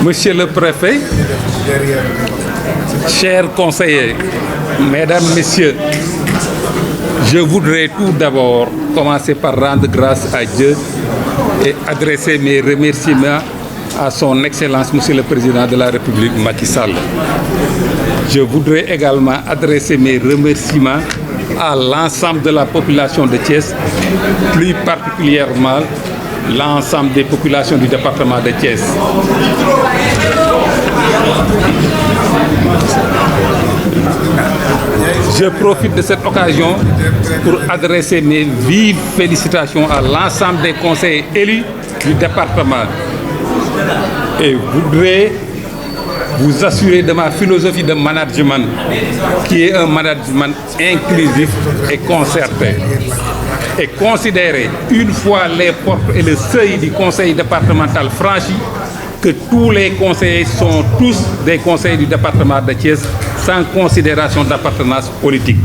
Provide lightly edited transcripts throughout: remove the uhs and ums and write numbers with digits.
Monsieur le préfet, chers conseillers, mesdames, messieurs, je voudrais tout d'abord commencer par rendre grâce à Dieu et adresser mes remerciements à son Excellence, Monsieur le Président de la République, Macky Sall. Je voudrais également adresser mes remerciements à l'ensemble de la population de Thiès, plus particulièrement l'ensemble des populations du département de Thiès. Je profite de cette occasion pour adresser mes vives félicitations à l'ensemble des conseillers élus du département et voudrais vous assurer de ma philosophie de management qui est un management inclusif et concerté et considérer une fois les portes et le seuil du conseil départemental franchis que tous les conseillers sont tous des conseillers du département de Thiès sans considération d'appartenance politique.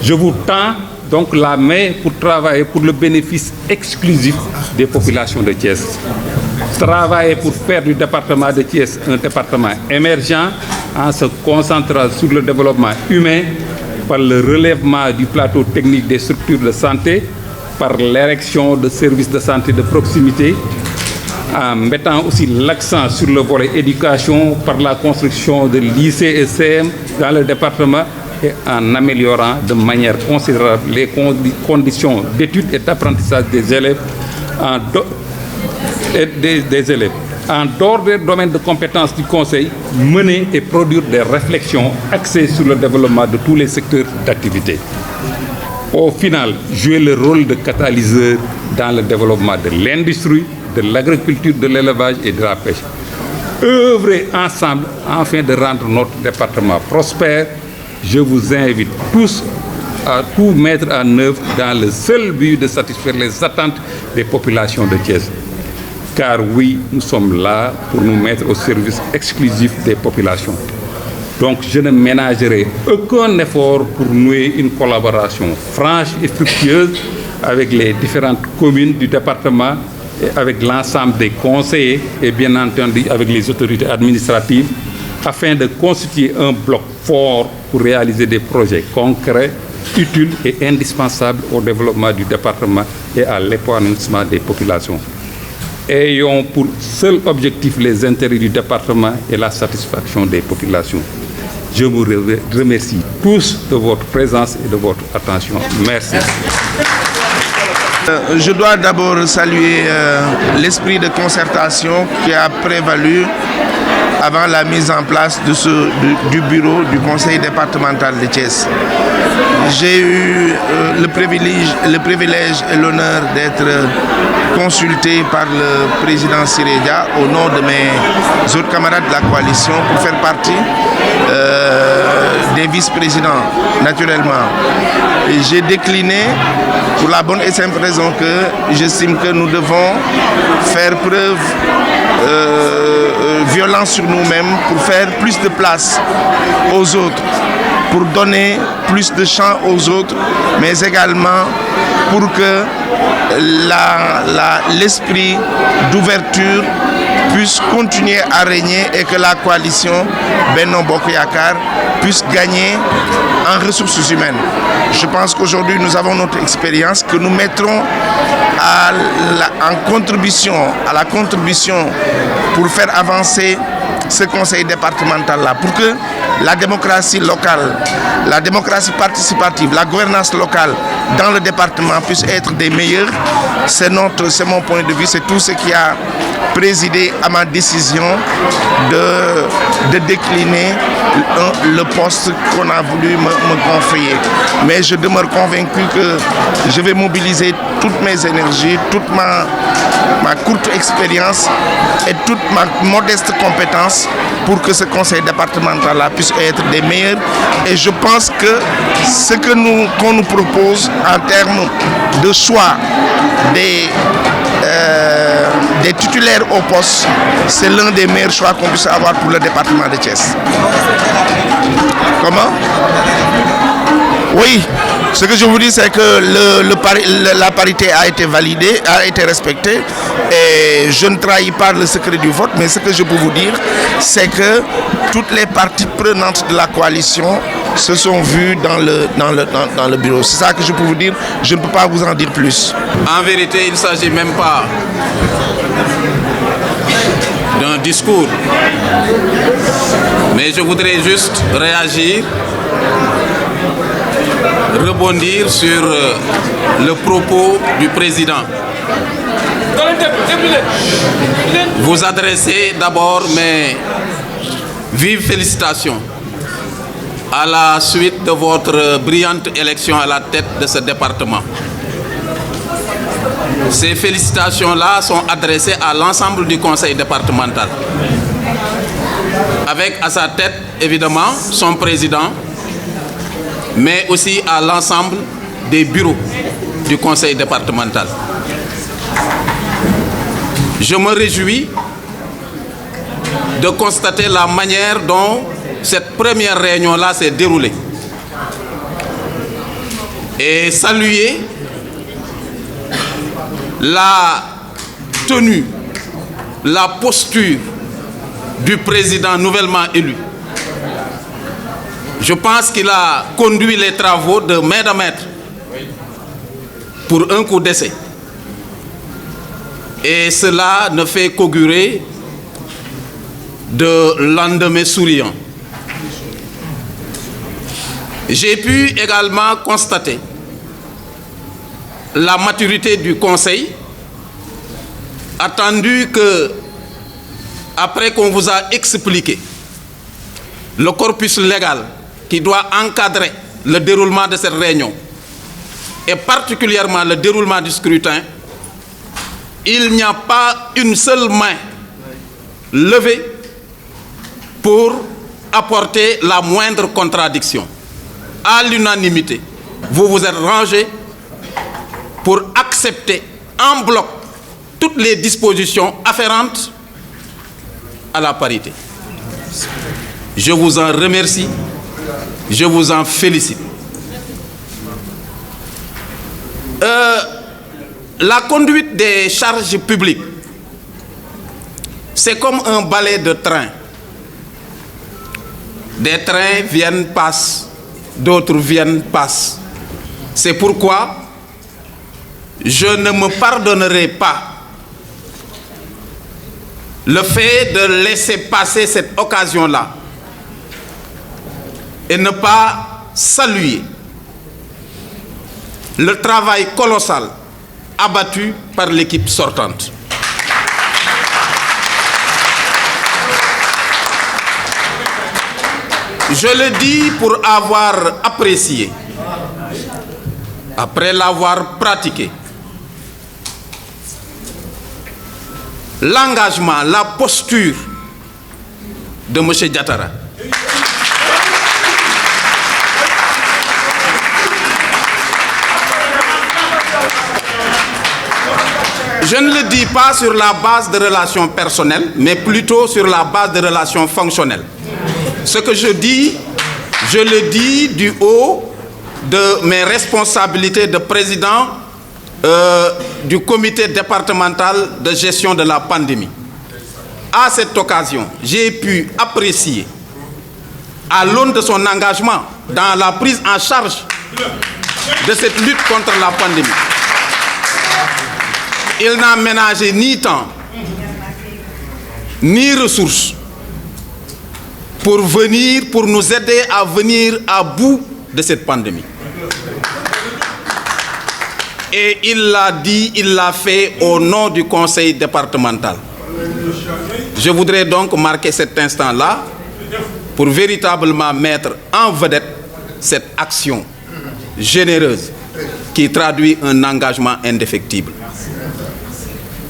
Je vous tends donc la main pour travailler pour le bénéfice exclusif des populations de Thiès. Travailler pour faire du département de Thiès un département émergent en se concentrant sur le développement humain par le relèvement du plateau technique des structures de santé, par l'érection de services de santé de proximité, en mettant aussi l'accent sur le volet éducation par la construction de lycées et CM dans le département et en améliorant de manière considérable les conditions d'études et d'apprentissage des élèves en dehors des domaines de compétences du Conseil, mener et produire des réflexions axées sur le développement de tous les secteurs d'activité. Au final, jouer le rôle de catalyseur dans le développement de l'industrie, de l'agriculture, de l'élevage et de la pêche. Œuvrer ensemble afin de rendre notre département prospère. Je vous invite tous à tout mettre en œuvre dans le seul but de satisfaire les attentes des populations de Thiès. Car oui, nous sommes là pour nous mettre au service exclusif des populations. Donc je ne ménagerai aucun effort pour nouer une collaboration franche et fructueuse avec les différentes communes du département et avec l'ensemble des conseillers et bien entendu avec les autorités administratives afin de constituer un bloc fort pour réaliser des projets concrets, utiles et indispensables au développement du département et à l'épanouissement des populations. Ayons pour seul objectif les intérêts du département et la satisfaction des populations. Je vous remercie tous de votre présence et de votre attention. Merci. Je dois d'abord saluer l'esprit de concertation qui a prévalu avant la mise en place du bureau du conseil départemental de Thiès. J'ai eu le privilège et l'honneur d'être consulté par le président Sirédia au nom de mes autres camarades de la coalition pour faire partie des vice-présidents, naturellement. Et j'ai décliné pour la bonne et simple raison que j'estime que nous devons faire preuve violence sur nous-mêmes pour faire plus de place aux autres, pour donner plus de champ aux autres, mais également pour que l'esprit d'ouverture puisse continuer à régner et que la coalition Benno Bokk Yakaar puisse gagner en ressources humaines. Je pense qu'aujourd'hui nous avons notre expérience que nous mettrons à la contribution pour faire avancer ce conseil départemental-là, pour que la démocratie locale, la démocratie participative, la gouvernance locale dans le département puisse être des meilleures. C'est mon point de vue, c'est tout ce qui a présidé à ma décision de décliner le poste qu'on a voulu me confier. Mais je demeure convaincu que je vais mobiliser toutes mes énergies, toute ma courte expérience et toute ma modeste compétence pour que ce conseil départemental-là puisse être des meilleurs. Et je pense que ce qu'on nous propose en termes de choix des titulaires au poste, c'est l'un des meilleurs choix qu'on puisse avoir pour le département de Thiès. Comment ? Oui, ce que je vous dis, c'est que la parité a été validée, a été respectée, et je ne trahis pas le secret du vote, mais ce que je peux vous dire, c'est que toutes les parties prenantes de la coalition se sont vues dans le bureau. C'est ça que je peux vous dire, je ne peux pas vous en dire plus. En vérité, il ne s'agit même pas d'un discours, mais je voudrais juste réagir, rebondir sur le propos du président. Vous adressez d'abord mes vives félicitations à la suite de votre brillante élection à la tête de ce département. Ces félicitations-là sont adressées à l'ensemble du conseil départemental, avec à sa tête évidemment son président, mais aussi à l'ensemble des bureaux du conseil départemental. Je me réjouis de constater la manière dont cette première réunion-là s'est déroulée et saluer la tenue, la posture du président nouvellement élu. Je pense qu'il a conduit les travaux de main de maître pour un coup d'essai. Et cela ne fait qu'augurer de lendemain souriant. J'ai pu également constater la maturité du Conseil, attendu que, après qu'on vous a expliqué le corpus légal qui doit encadrer le déroulement de cette réunion, et particulièrement le déroulement du scrutin, il n'y a pas une seule main levée pour apporter la moindre contradiction. À l'unanimité, vous vous êtes rangés pour accepter en bloc toutes les dispositions afférentes à la parité. Je vous en remercie, je vous en félicite. La conduite des charges publiques, c'est comme un balai de train. Des trains viennent, passent, d'autres viennent, passent. C'est pourquoi je ne me pardonnerai pas le fait de laisser passer cette occasion-là et ne pas saluer le travail colossal abattu par l'équipe sortante. Je le dis pour avoir apprécié, après l'avoir pratiqué, l'engagement, la posture de M. Diatara. Je ne le dis pas sur la base de relations personnelles, mais plutôt sur la base de relations fonctionnelles. Ce que je dis, je le dis du haut de mes responsabilités de président du comité départemental de gestion de la pandémie. À cette occasion, j'ai pu apprécier, à l'aune de son engagement dans la prise en charge de cette lutte contre la pandémie, il n'a ménagé ni temps, ni ressources pour nous aider à venir à bout de cette pandémie. Et il l'a dit, il l'a fait au nom du conseil départemental. Je voudrais donc marquer cet instant-là pour véritablement mettre en vedette cette action généreuse qui traduit un engagement indéfectible.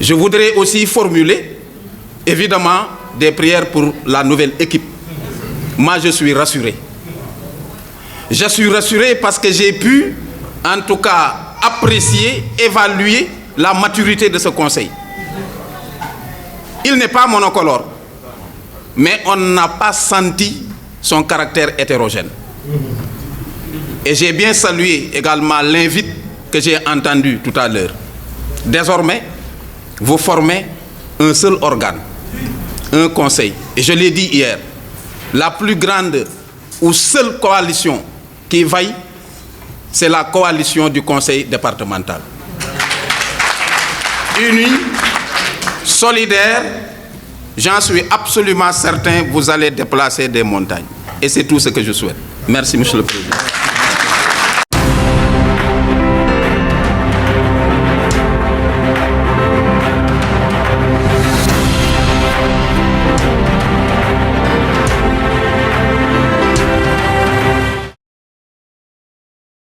Je voudrais aussi formuler, évidemment, des prières pour la nouvelle équipe. Moi, je suis rassuré. Je suis rassuré parce que j'ai pu, en tout cas, apprécier, évaluer la maturité de ce conseil. Il n'est pas monocolore, mais on n'a pas senti son caractère hétérogène. Et j'ai bien salué également l'invite que j'ai entendu tout à l'heure. Désormais, vous formez un seul organe, un conseil. Et je l'ai dit hier, la plus grande ou seule coalition qui vaille, c'est la coalition du conseil départemental. Unis, solidaires, j'en suis absolument certain, vous allez déplacer des montagnes. Et c'est tout ce que je souhaite. Merci, Monsieur le Président.